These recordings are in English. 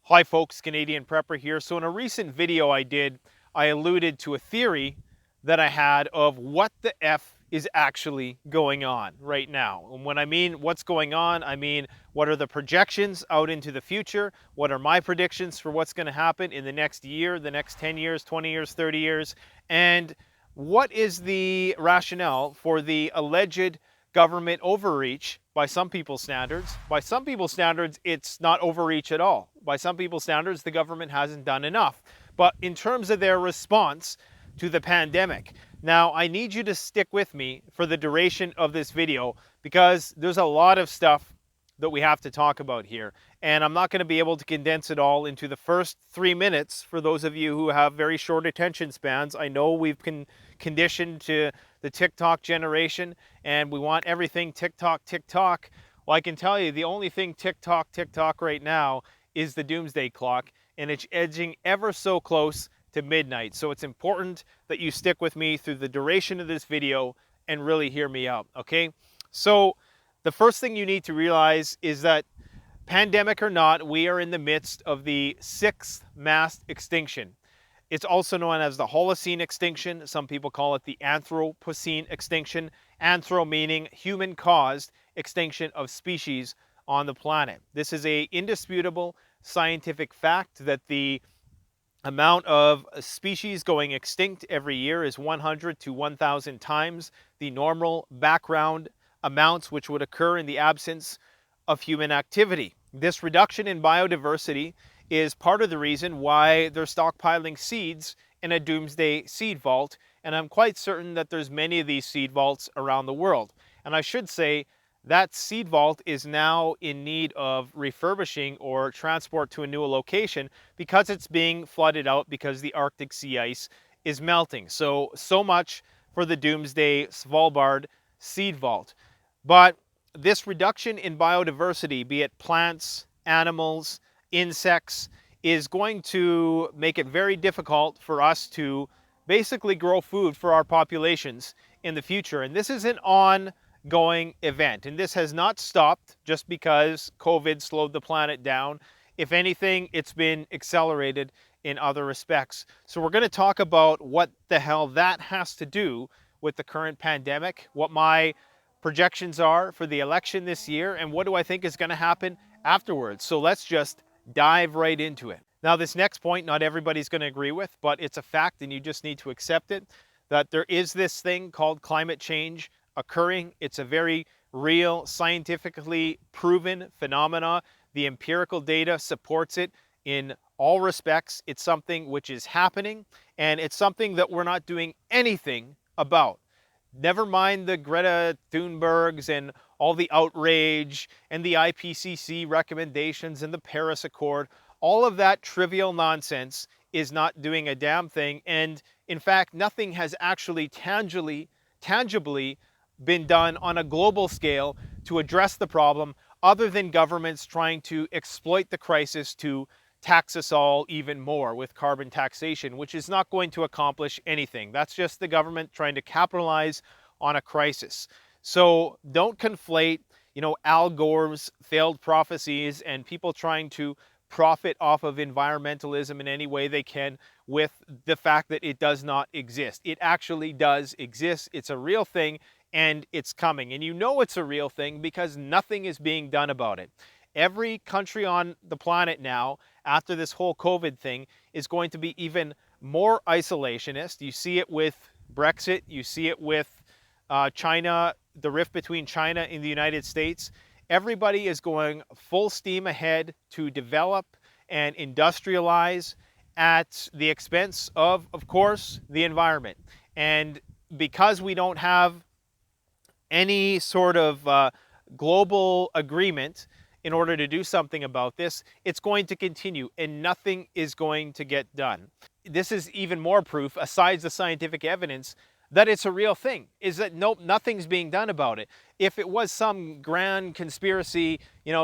Hi folks, Canadian Prepper here. So in a recent video I did, I alluded to a theory that I had of what the F is actually going on right now. And when I mean what's going on, I mean what are the projections out into the future? What are my predictions for what's going to happen in the next year, the next 10 years, 20 years, 30 years? And what is the rationale for the alleged government overreach by some people's standards? By some people's standards, it's not overreach at all. By some people's standards, the government hasn't done enough. But in terms of their response to the pandemic, now I need you to stick with me for the duration of this video because there's a lot of stuff that we have to talk about here. And I'm not going to be able to condense it all into the first 3 minutes for those of you who have very short attention spans. I know we've been conditioned to the TikTok generation and we want everything TikTok, TikTok. Well, I can tell you the only thing TikTok, TikTok right now is the doomsday clock, and it's edging ever so close to midnight. So it's important that you stick with me through the duration of this video and really hear me out, okay? So the first thing you need to realize is that, pandemic or not, we are in the midst of the 6th mass extinction. It's also known as the Holocene extinction. Some people call it the Anthropocene extinction. Anthro meaning human-caused extinction of species on the planet. This is an indisputable scientific fact that the amount of species going extinct every year is 100 to 1,000 times the normal background amounts which would occur in the absence of human activity. This reduction in biodiversity is part of the reason why they're stockpiling seeds in a doomsday seed vault, and I'm quite certain that there's many of these seed vaults around the world. And I should say that seed vault is now in need of refurbishing or transport to a new location because it's being flooded out because the Arctic sea ice is melting. So much for the doomsday Svalbard seed vault. But this reduction in biodiversity, be it plants, animals, insects, is going to make it very difficult for us to basically grow food for our populations in the future. And this is an ongoing event. And this has not stopped just because COVID slowed the planet down. If anything, it's been accelerated in other respects. So we're going to talk about what the hell that has to do with the current pandemic, what my projections are for the election this year, and what do I think is going to happen afterwards. So let's just dive right into it. Now, this next point, not everybody's going to agree with, but it's a fact and you just need to accept it, that there is this thing called climate change occurring. It's a very real, scientifically proven phenomena. The empirical data supports it in all respects. It's something which is happening, and it's something that we're not doing anything about. Never mind the Greta Thunbergs and all the outrage and the IPCC recommendations and the Paris Accord. All of that trivial nonsense is not doing a damn thing. And in fact, nothing has actually tangibly been done on a global scale to address the problem, other than governments trying to exploit the crisis to tax us all even more with carbon taxation, which is not going to accomplish anything. That's just the government trying to capitalize on a crisis. So don't conflate, Al Gore's failed prophecies and people trying to profit off of environmentalism in any way they can with the fact that it does not exist. It actually does exist. It's a real thing and it's coming. And you know it's a real thing because nothing is being done about it. Every country on the planet now, after this whole COVID thing, is going to be even more isolationist. You see it with Brexit. You see it with China, the rift between China and the United States. Everybody is going full steam ahead to develop and industrialize at the expense of course, the environment. And because we don't have any sort of global agreement in order to do something about this, it's going to continue and nothing is going to get done. This is even more proof, aside the scientific evidence, that it's a real thing, is that nope, nothing's being done about it. If it was some grand conspiracy,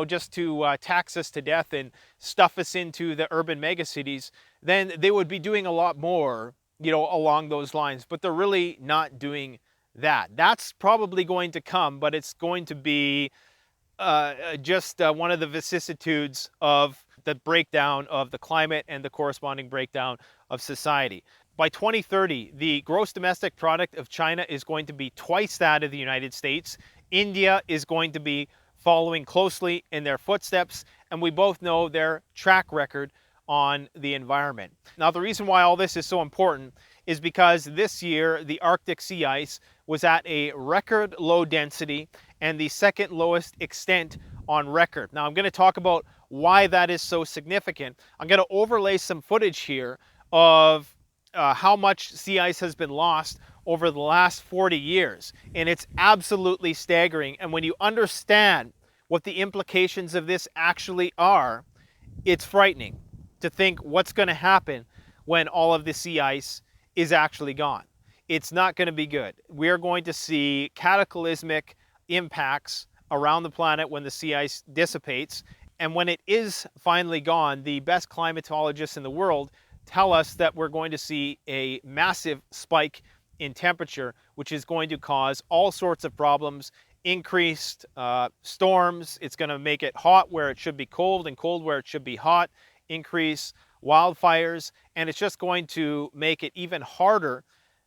just to tax us to death and stuff us into the urban megacities, then they would be doing a lot more, along those lines. But they're really not doing that. That's probably going to come, but it's going to be just one of the vicissitudes of the breakdown of the climate and the corresponding breakdown of society. By 2030, the gross domestic product of China is going to be twice that of the United States. India is going to be following closely in their footsteps, and we both know their track record on the environment. Now, the reason why all this is so important is because this year the Arctic sea ice was at a record low density and the second lowest extent on record. Now, I'm going to talk about why that is so significant. I'm going to overlay some footage here of how much sea ice has been lost over the last 40 years. And it's absolutely staggering. And when you understand what the implications of this actually are, it's frightening to think what's going to happen when all of the sea ice is actually gone. It's not going to be good. We're going to see cataclysmic impacts around the planet when the sea ice dissipates. And when it is finally gone, the best climatologists in the world tell us that we're going to see a massive spike in temperature, which is going to cause all sorts of problems, increased storms. It's going to make it hot where it should be cold and cold where it should be hot, increase wildfires, and it's just going to make it even harder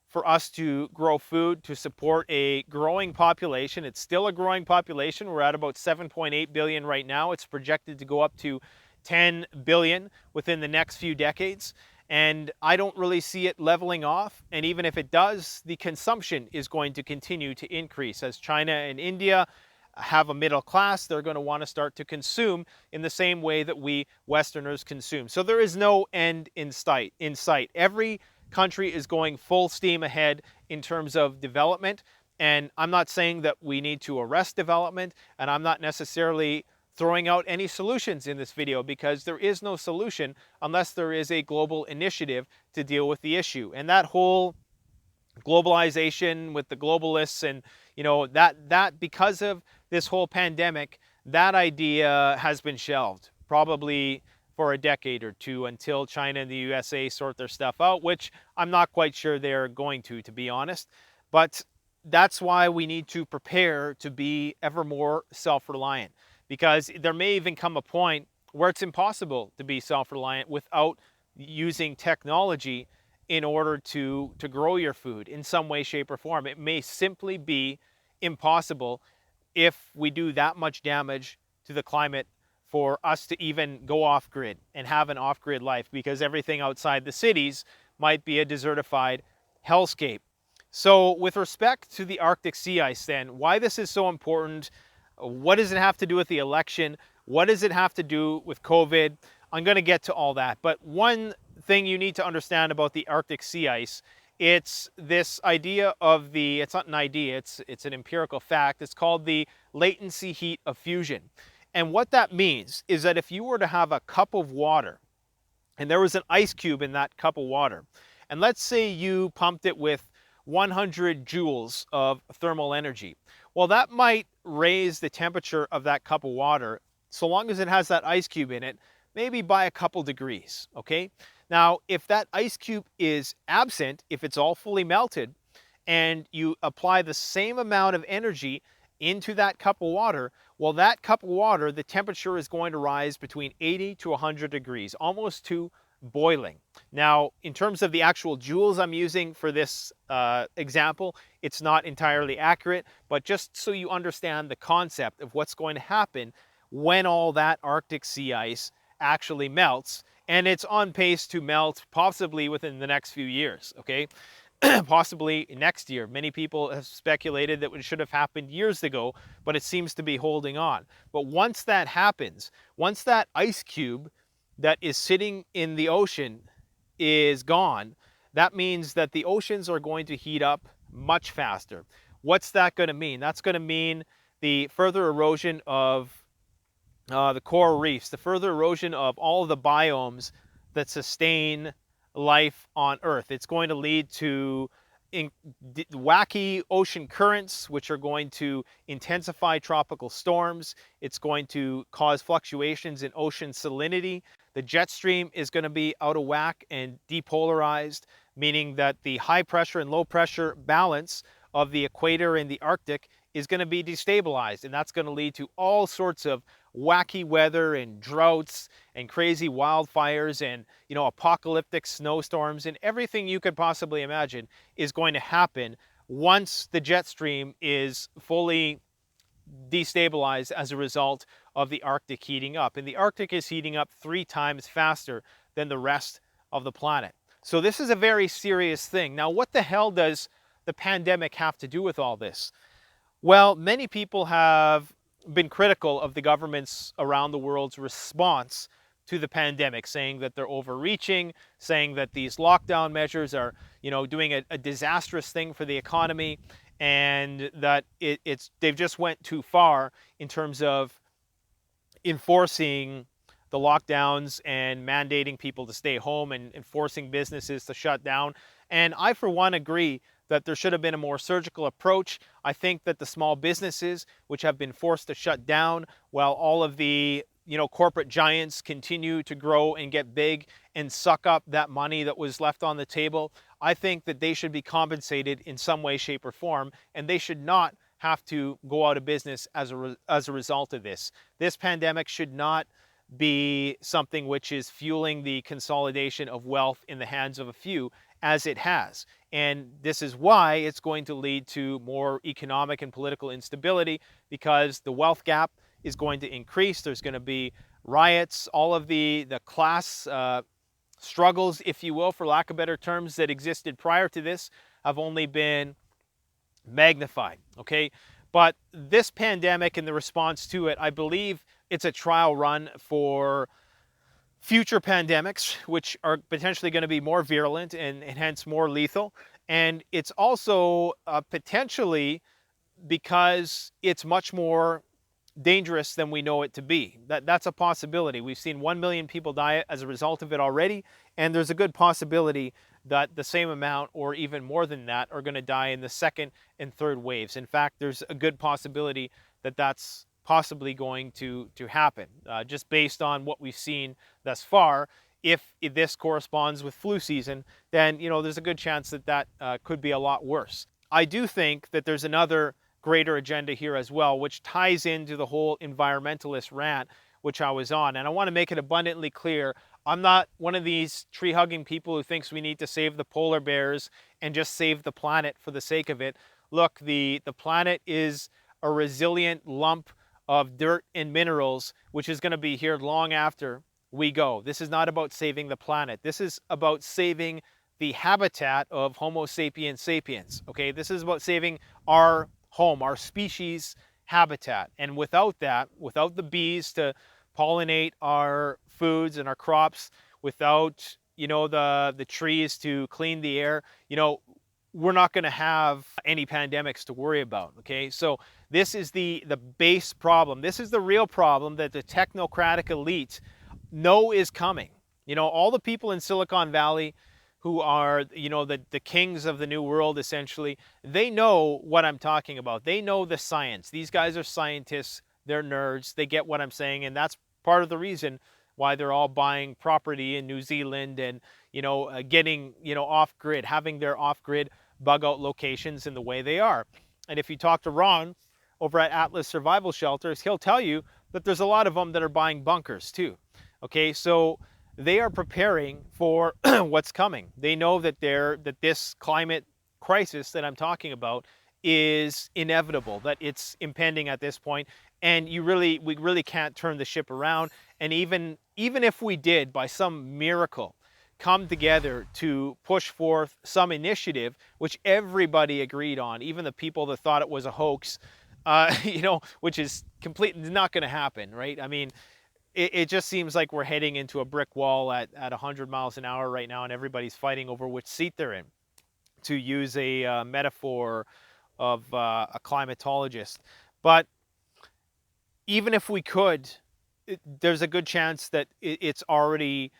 for us to grow food to support a growing population. It's still a growing population. We're at about 7.8 billion right now. It's projected to go up to 10 billion within the next few decades. And I don't really see it leveling off. And even if it does, the consumption is going to continue to increase. As China and India have a middle class, they're going to want to start to consume in the same way that we Westerners consume. So there is no end in sight. Every country is going full steam ahead in terms of development. And I'm not saying that we need to arrest development, and I'm not necessarily throwing out any solutions in this video, because there is no solution unless there is a global initiative to deal with the issue. And that whole globalization with the globalists and, you know, that because of this whole pandemic, that idea has been shelved probably for a decade or two until China and the USA sort their stuff out, which I'm not quite sure they're going to be honest. But that's why we need to prepare to be ever more self-reliant, because there may even come a point where it's impossible to be self-reliant without using technology in order to grow your food in some way, shape, or form. It may simply be impossible if we do that much damage to the climate for us to even go off-grid and have an off-grid life, because everything outside the cities might be a desertified hellscape. So with respect to the Arctic sea ice then, why this is so important, what does it have to do with the election? What does it have to do with COVID? I'm going to get to all that. But one thing you need to understand about the Arctic sea ice, it's this idea of the, it's not an idea, it's an empirical fact. It's called the latency heat of fusion. And what that means is that if you were to have a cup of water and there was an ice cube in that cup of water, and let's say you pumped it with 100 joules of thermal energy, well, that might raise the temperature of that cup of water, so long as it has that ice cube in it, maybe by a couple degrees, okay? Now, if that ice cube is absent, if it's all fully melted, and you apply the same amount of energy into that cup of water, well, that cup of water, the temperature is going to rise between 80 to 100 degrees, almost to boiling. Now, in terms of the actual joules I'm using for this example, it's not entirely accurate, but just so you understand the concept of what's going to happen when all that Arctic sea ice actually melts, and it's on pace to melt possibly within the next few years, okay? Possibly next year. Many people have speculated that it should have happened years ago, but it seems to be holding on. But once that happens, once that ice cube that is sitting in the ocean is gone, that means that the oceans are going to heat up much faster. What's that going to mean? That's going to mean the further erosion of the coral reefs, the further erosion of all of the biomes that sustain life on Earth. It's going to lead to wacky ocean currents, which are going to intensify tropical storms. It's going to cause fluctuations in ocean salinity. The jet stream is going to be out of whack and depolarized, meaning that the high pressure and low pressure balance of the equator and the Arctic is going to be destabilized, and that's going to lead to all sorts of wacky weather and droughts and crazy wildfires and, you know, apocalyptic snowstorms, and everything you could possibly imagine is going to happen once the jet stream is fully destabilized as a result of the Arctic heating up. And the Arctic is heating up 3 times faster than the rest of the planet. So this is a very serious thing. Now, what the hell does the pandemic have to do with all this? Well, many people have been critical of the governments around the world's response to the pandemic, saying that they're overreaching, saying that these lockdown measures are, you know, doing a disastrous thing for the economy, and that they've just went too far in terms of enforcing the lockdowns and mandating people to stay home and forcing businesses to shut down. And I, for one, agree that there should have been a more surgical approach. I think that the small businesses, which have been forced to shut down while all of the, you know, corporate giants continue to grow and get big and suck up that money that was left on the table, I think that they should be compensated in some way, shape, or form, and they should not have to go out of business as a result of this. This pandemic should not be something which is fueling the consolidation of wealth in the hands of a few, as it has. And this is why it's going to lead to more economic and political instability, because the wealth gap is going to increase. There's going to be riots, all of the class struggles, if you will, for lack of better terms, that existed prior to this have only been magnified, okay? But this pandemic and the response to it, I believe it's a trial run for future pandemics, which are potentially going to be more virulent and hence more lethal. And it's also potentially because it's much more dangerous than we know it to be. That's a possibility. We've seen 1 million people die as a result of it already, and there's a good possibility that the same amount or even more than that are going to die in the second and third waves. In fact, there's a good possibility that that's possibly going to happen, just based on what we've seen thus far. If this corresponds with flu season, then, you know, there's a good chance that that could be a lot worse. I do think that there's another greater agenda here as well, which ties into the whole environmentalist rant which I was on. And I want to make it abundantly clear, I'm not one of these tree-hugging people who thinks we need to save the polar bears and just save the planet for the sake of it. Look, the planet is a resilient lump of dirt and minerals, which is going to be here long after we go. This is not about saving the planet. This is about saving the habitat of Homo sapiens sapiens, okay? This is about saving our home, our species habitat. And without that, without the bees to pollinate our foods and our crops, without, you know, the trees to clean the air, you know, we're not going to have any pandemics to worry about, okay? So this is the base problem. This is the real problem that the technocratic elite know is coming. You know, all the people in Silicon Valley who are, you know, the kings of the new world, essentially, they know what I'm talking about. They know the science. These guys are scientists. They're nerds. They get what I'm saying, and that's part of the reason why they're all buying property in New Zealand and, you know, getting, you know, off-grid, having their off-grid bug-out locations in the way they are. And if you talk to Ron over at Atlas Survival Shelters, he'll tell you that there's a lot of them that are buying bunkers too. Okay, so they are preparing for what's coming. They know that this climate crisis that I'm talking about is inevitable, that it's impending at this point, and we really can't turn the ship around. And even if we did, by some miracle, come together to push forth some initiative, which everybody agreed on, even the people that thought it was a hoax, you know, which is completely not going to happen, right? I mean, it just seems like we're heading into a brick wall at 100 miles an hour right now, and everybody's fighting over which seat they're in, to use a metaphor of a climatologist. But even if we could, there's a good chance that it's already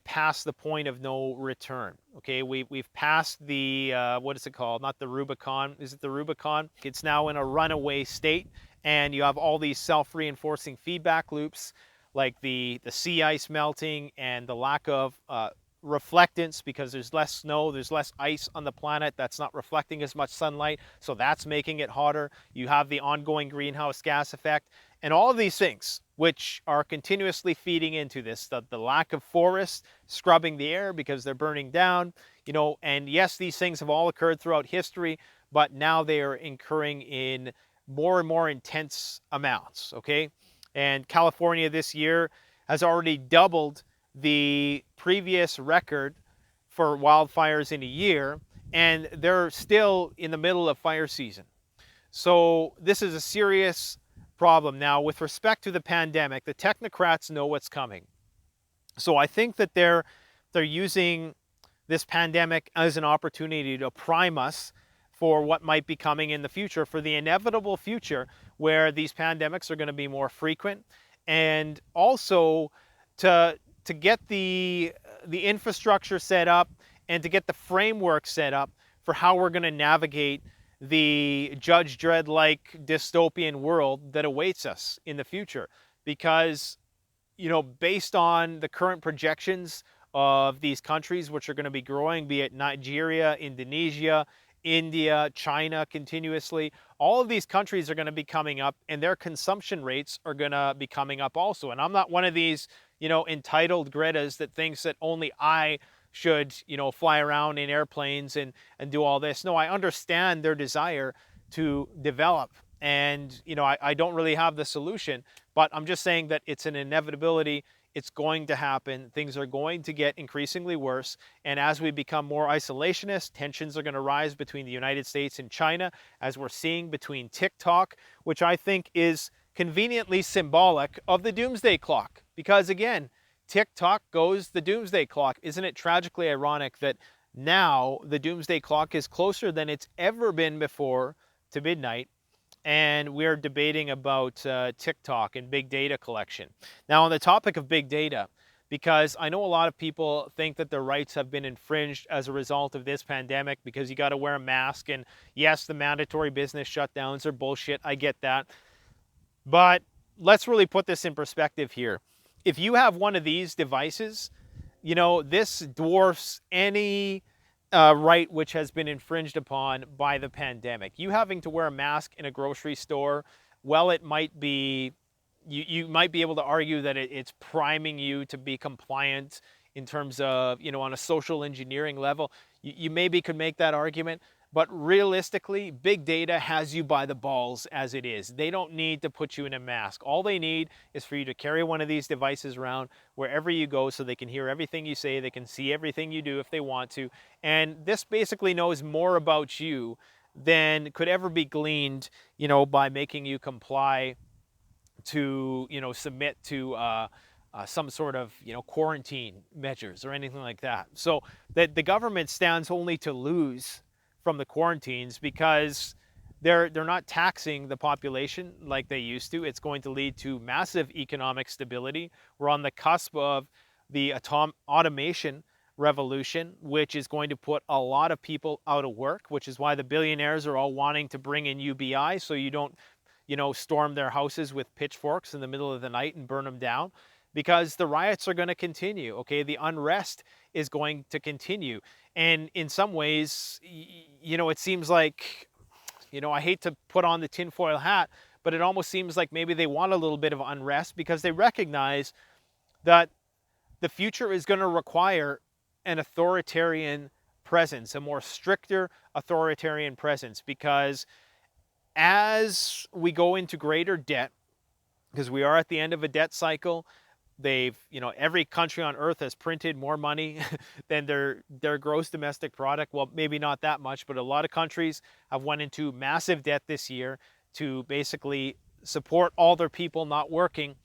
past the point of no return. Okay, we've passed the what is it called? Not the Rubicon. Is it the Rubicon? It's now in a runaway state, and you have all these self-reinforcing feedback loops, like the sea ice melting and the lack of reflectance because there's less snow, there's less ice on the planet that's not reflecting as much sunlight, so that's making it hotter. You have the ongoing greenhouse gas effect, and all of these things which are continuously feeding into this, the lack of forests scrubbing the air because they're burning down, and yes, these things have all occurred throughout history, but now they are incurring in more and more intense amounts, okay? And California this year has already doubled the previous record for wildfires in a year, and they're still in the middle of fire season. So this is a serious problem. Now, with respect to the pandemic, the technocrats know what's coming. So I think that they're using this pandemic as an opportunity to prime us for what might be coming in the future, for the inevitable future where these pandemics are going to be more frequent, and also to get the infrastructure set up and to get the framework set up for how we're going to navigate the Judge Dredd-like dystopian world that awaits us in the future. Because, based on the current projections of these countries which are going to be growing, be it Nigeria, Indonesia, India, China, continuously, all of these countries are going to be coming up, and their consumption rates are going to be coming up also. And I'm not one of these, entitled Gretas that thinks that only I should, fly around in airplanes and do all this. No, I understand their desire to develop, and, I don't really have the solution, but I'm just saying that it's an inevitability. It's going to happen. Things are going to get increasingly worse. And as we become more isolationist, tensions are going to rise between the United States and China, as we're seeing between TikTok, which I think is conveniently symbolic of the doomsday clock. Because again, TikTok goes the doomsday clock. Isn't it tragically ironic that now the doomsday clock is closer than it's ever been before to midnight? And we're debating about TikTok and big data collection. Now, on the topic of big data, because I know a lot of people think that their rights have been infringed as a result of this pandemic because you got to wear a mask, and yes, the mandatory business shutdowns are bullshit. I get that. But let's really put this in perspective here. If you have one of these devices, this dwarfs any right which has been infringed upon by the pandemic. You having to wear a mask in a grocery store, well, it might be, you might be able to argue that it's priming you to be compliant in terms of, on a social engineering level. You maybe could make that argument, but realistically, big data has you by the balls as it is. They don't need to put you in a mask. All they need is for you to carry one of these devices around wherever you go, so they can hear everything you say, they can see everything you do if they want to. And this basically knows more about you than could ever be gleaned, by making you comply to, submit to some sort of, quarantine measures or anything like that. So that the government stands only to lose from the quarantines, because they're not taxing the population like they used to. It's going to lead to massive economic stability. We're on the cusp of the automation revolution, which is going to put a lot of people out of work, which is why the billionaires are all wanting to bring in UBI, so you don't, storm their houses with pitchforks in the middle of the night and burn them down, because the riots are going to continue, okay? The unrest is going to continue. And in some ways, it seems like, I hate to put on the tinfoil hat, but it almost seems like maybe they want a little bit of unrest because they recognize that the future is going to require an authoritarian presence, a more stricter authoritarian presence, because as we go into greater debt, because we are at the end of a debt cycle, they've, every country on earth has printed more money than their gross domestic product. Well, maybe not that much, but a lot of countries have went into massive debt this year to basically support all their people not working.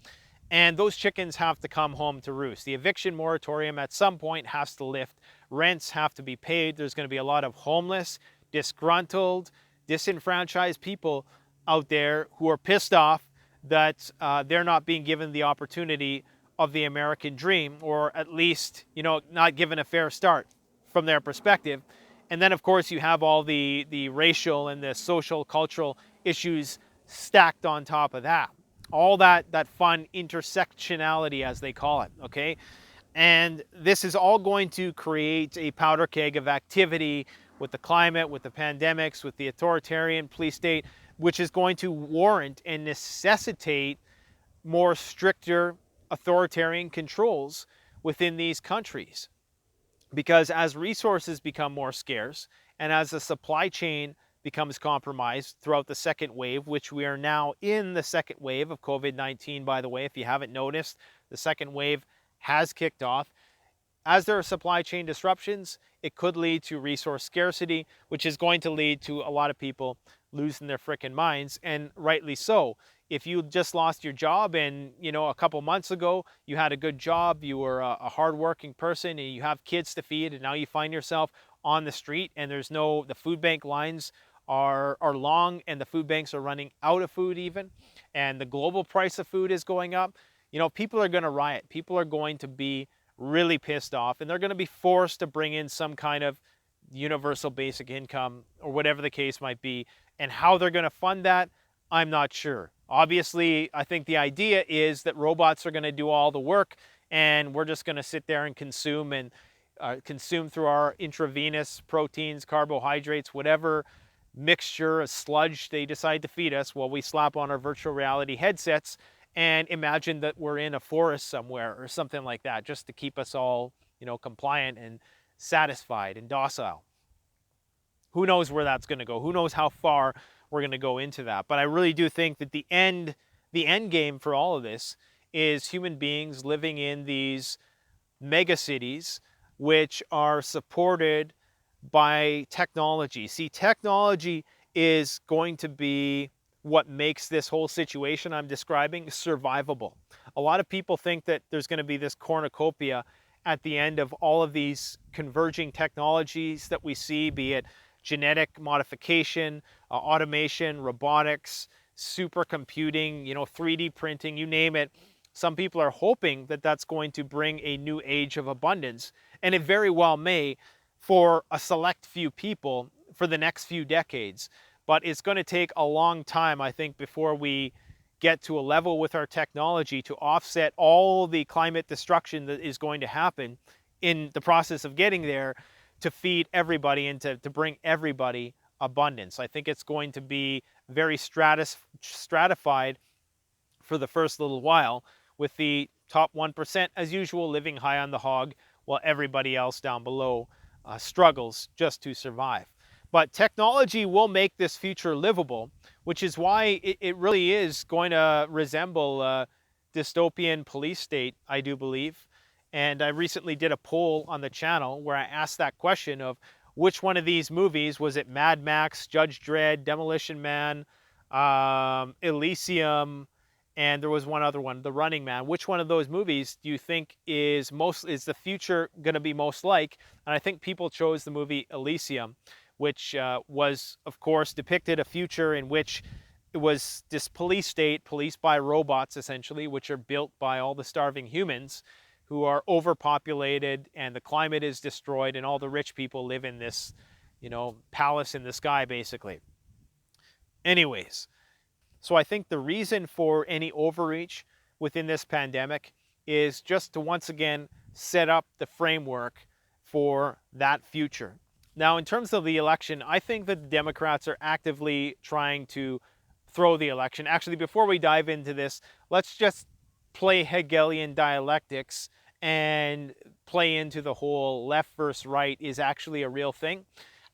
And those chickens have to come home to roost. The eviction moratorium at some point has to lift. Rents have to be paid. There's going to be a lot of homeless, disgruntled, disenfranchised people out there who are pissed off that they're not being given the opportunity of the American dream, or at least, not given a fair start from their perspective. And then, of course, you have all the racial and the social, cultural issues stacked on top of that. All that fun intersectionality, as they call it, okay? And this is all going to create a powder keg of activity with the climate, with the pandemics, with the authoritarian police state, which is going to warrant and necessitate more stricter authoritarian controls within these countries. Because as resources become more scarce and as the supply chain becomes compromised throughout the second wave, which we are now in the second wave of COVID-19, by the way, if you haven't noticed, the second wave has kicked off. As there are supply chain disruptions, it could lead to resource scarcity, which is going to lead to a lot of people losing their frickin' minds, and rightly so. If you just lost your job and, a couple months ago you had a good job, you were a hardworking person and you have kids to feed, and now you find yourself on the street and the food bank lines are long and the food banks are running out of food even, and the global price of food is going up, people are going to riot. People are going to be really pissed off, and they're going to be forced to bring in some kind of universal basic income or whatever the case might be. And how they're going to fund that, I'm not sure. Obviously, I think the idea is that robots are going to do all the work and we're just going to sit there and consume through our intravenous proteins, carbohydrates, whatever mixture of sludge they decide to feed us while we slap on our virtual reality headsets and imagine that we're in a forest somewhere or something like that, just to keep us all, compliant and satisfied and docile. Who knows where that's going to go? Who knows how far we're going to go into that? But I really do think that the end game for all of this is human beings living in these mega cities which are supported by technology. See, technology is going to be what makes this whole situation I'm describing survivable. A lot of people think that there's going to be this cornucopia at the end of all of these converging technologies that we see, be it genetic modification, automation, robotics, supercomputing, 3D printing, you name it. Some people are hoping that that's going to bring a new age of abundance, and it very well may for a select few people for the next few decades. But it's going to take a long time, I think, before we get to a level with our technology to offset all the climate destruction that is going to happen in the process of getting there, to feed everybody and to bring everybody abundance. I think it's going to be very stratified for the first little while, with the top 1%, as usual, living high on the hog, while everybody else down below struggles just to survive. But technology will make this future livable, which is why it really is going to resemble a dystopian police state, I do believe. And I recently did a poll on the channel where I asked that question of which one of these movies, was it Mad Max, Judge Dredd, Demolition Man, Elysium, and there was one other one, The Running Man. Which one of those movies do you think is the future going to be most like? And I think people chose the movie Elysium, which was, of course, depicted a future in which it was this police state, policed by robots, essentially, which are built by all the starving humans who are overpopulated, and the climate is destroyed, and all the rich people live in this, palace in the sky, basically. Anyways, so I think the reason for any overreach within this pandemic is just to once again set up the framework for that future. Now, in terms of the election, I think that the Democrats are actively trying to throw the election. Actually, before we dive into this, let's just play Hegelian dialectics and play into the whole left versus right is actually a real thing.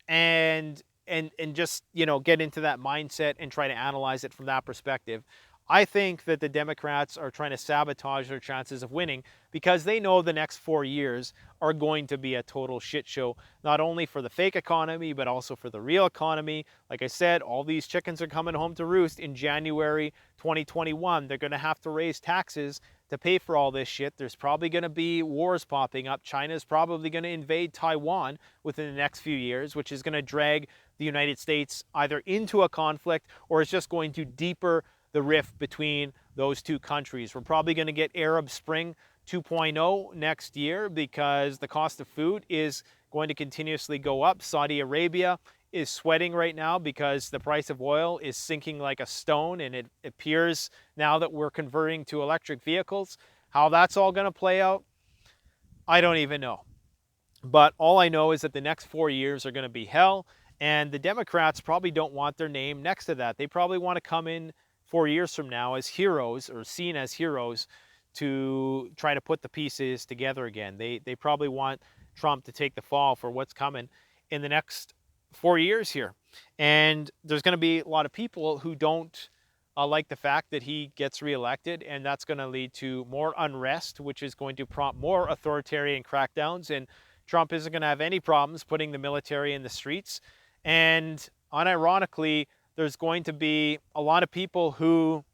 And just, get into that mindset and try to analyze it from that perspective. I think that the Democrats are trying to sabotage their chances of winning because they know the next 4 years are going to be a total shit show, not only for the fake economy, but also for the real economy. Like I said, all these chickens are coming home to roost in January 2021. They're going to have to raise taxes to pay for all this shit. There's probably going to be wars popping up. China's probably going to invade Taiwan within the next few years, which is going to drag the United States either into a conflict or is just going to deeper the rift between those two countries. We're probably going to get Arab Spring 2.0 next year because the cost of food is going to continuously go up. Saudi Arabia is sweating right now because the price of oil is sinking like a stone, and it appears now that we're converting to electric vehicles. How that's all going to play out, I don't even know. But all I know is that the next 4 years are going to be hell, and the Democrats probably don't want their name next to that. They probably want to come in 4 years from now as heroes, or seen as heroes, to try to put the pieces together again. They probably want Trump to take the fall for what's coming in the next 4 years here. And there's going to be a lot of people who don't like the fact that he gets reelected, and that's going to lead to more unrest, which is going to prompt more authoritarian crackdowns. And Trump isn't going to have any problems putting the military in the streets. And unironically, there's going to be a lot of people who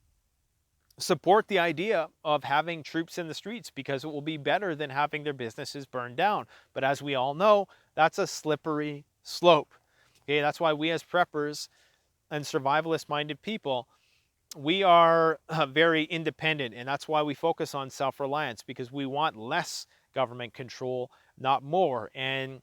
support the idea of having troops in the streets because it will be better than having their businesses burned down. But as we all know, that's a slippery slope. Okay, that's why we as preppers and survivalist-minded people, we are very independent, and that's why we focus on self-reliance, because we want less government control, not more. And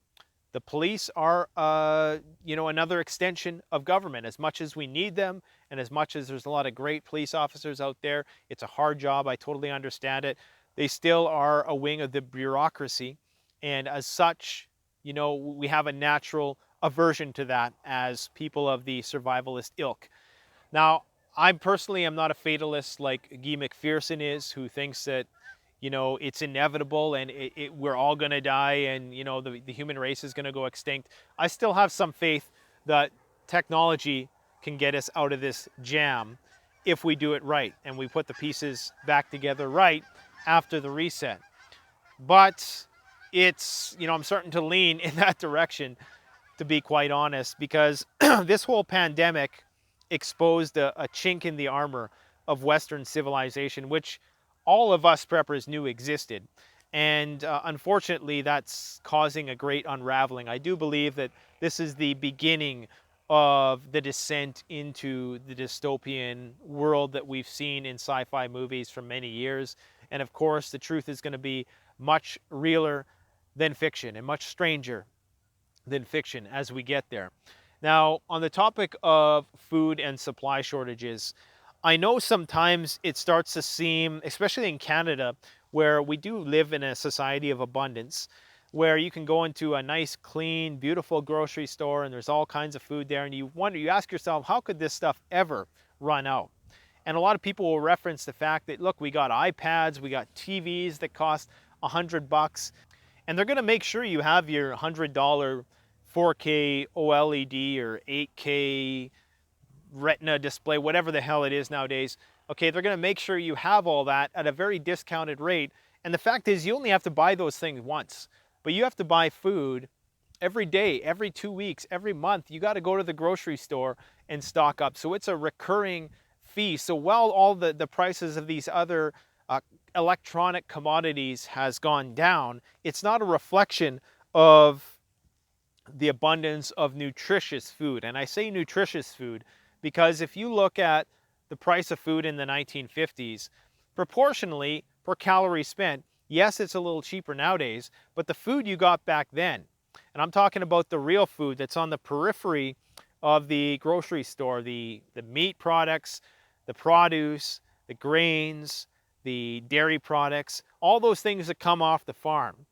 the police are, another extension of government. As much as we need them, and as much as there's a lot of great police officers out there, it's a hard job. I totally understand it. They still are a wing of the bureaucracy, and as such, we have a natural aversion to that as people of the survivalist ilk. Now, I personally am not a fatalist like Guy McPherson is, who thinks that it's inevitable and we're all going to die, and the human race is going to go extinct. I still have some faith that technology can get us out of this jam if we do it right and we put the pieces back together right after the reset. But it's, I'm starting to lean in that direction, to be quite honest, because this whole pandemic exposed a chink in the armor of Western civilization, which all of us preppers knew existed. And unfortunately, that's causing a great unraveling. I do believe that this is the beginning of the descent into the dystopian world that we've seen in sci-fi movies for many years. And of course, the truth is going to be much realer than fiction and much stranger than fiction as we get there. Now, on the topic of food and supply shortages, I know sometimes it starts to seem, especially in Canada, where we do live in a society of abundance, where you can go into a nice, clean, beautiful grocery store and there's all kinds of food there, and you ask yourself, how could this stuff ever run out? And a lot of people will reference the fact that, look, we got iPads, we got TVs that cost $100, and they're going to make sure you have your $100 4K OLED or 8K Retina display, whatever the hell it is nowadays. Okay, they're going to make sure you have all that at a very discounted rate. And the fact is, you only have to buy those things once, but you have to buy food every day, every 2 weeks, every month. You got to go to the grocery store and stock up. So it's a recurring fee. So while all the prices of these other electronic commodities has gone down, it's not a reflection of the abundance of nutritious food. And I say nutritious food because if you look at the price of food in the 1950s, proportionally per calorie spent, yes, it's a little cheaper nowadays, but the food you got back then, and I'm talking about the real food that's on the periphery of the grocery store, the meat products, the produce, the grains, the dairy products, all those things that come off the farm.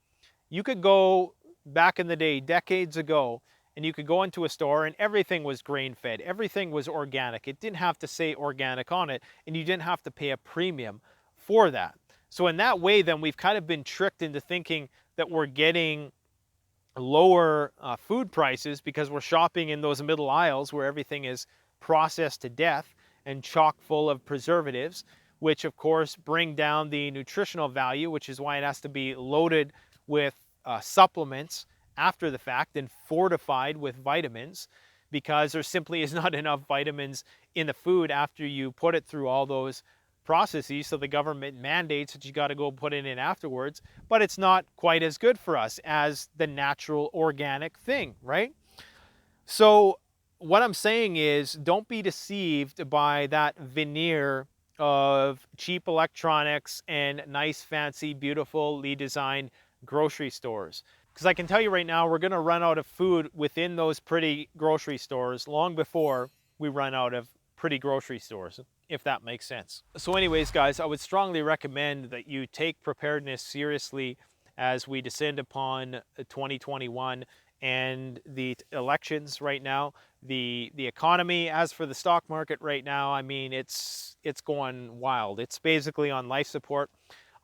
You could go back in the day, decades ago, and you could go into a store and everything was grain-fed. Everything was organic. It didn't have to say organic on it, and you didn't have to pay a premium for that. So in that way, then, we've kind of been tricked into thinking that we're getting lower food prices because we're shopping in those middle aisles where everything is processed to death and chock full of preservatives, which of course bring down the nutritional value, which is why it has to be loaded with supplements after the fact and fortified with vitamins, because there simply is not enough vitamins in the food after you put it through all those processes. So the government mandates that you got to go put it in afterwards, but it's not quite as good for us as the natural organic thing, right? So what I'm saying is, don't be deceived by that veneer of cheap electronics and nice, fancy, beautifully designed grocery stores. Because I can tell you right now, we're going to run out of food within those pretty grocery stores long before we run out of pretty grocery stores, if that makes sense. So anyways, guys, I would strongly recommend that you take preparedness seriously as we descend upon 2021 and the elections right now, the economy. As for the stock market right now, I mean, it's going wild. It's basically on life support,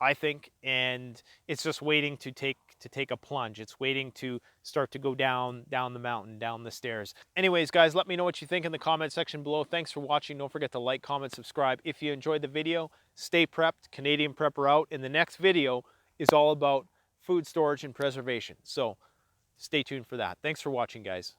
I think, and it's just waiting to take a plunge. It's waiting to start to go down the mountain, down the stairs. Anyways, guys, let me know what you think in the comment section below. Thanks for watching. Don't forget to like, comment, subscribe. If you enjoyed the video, stay prepped. Canadian Prepper out. And the next video is all about food storage and preservation. So stay tuned for that. Thanks for watching, guys.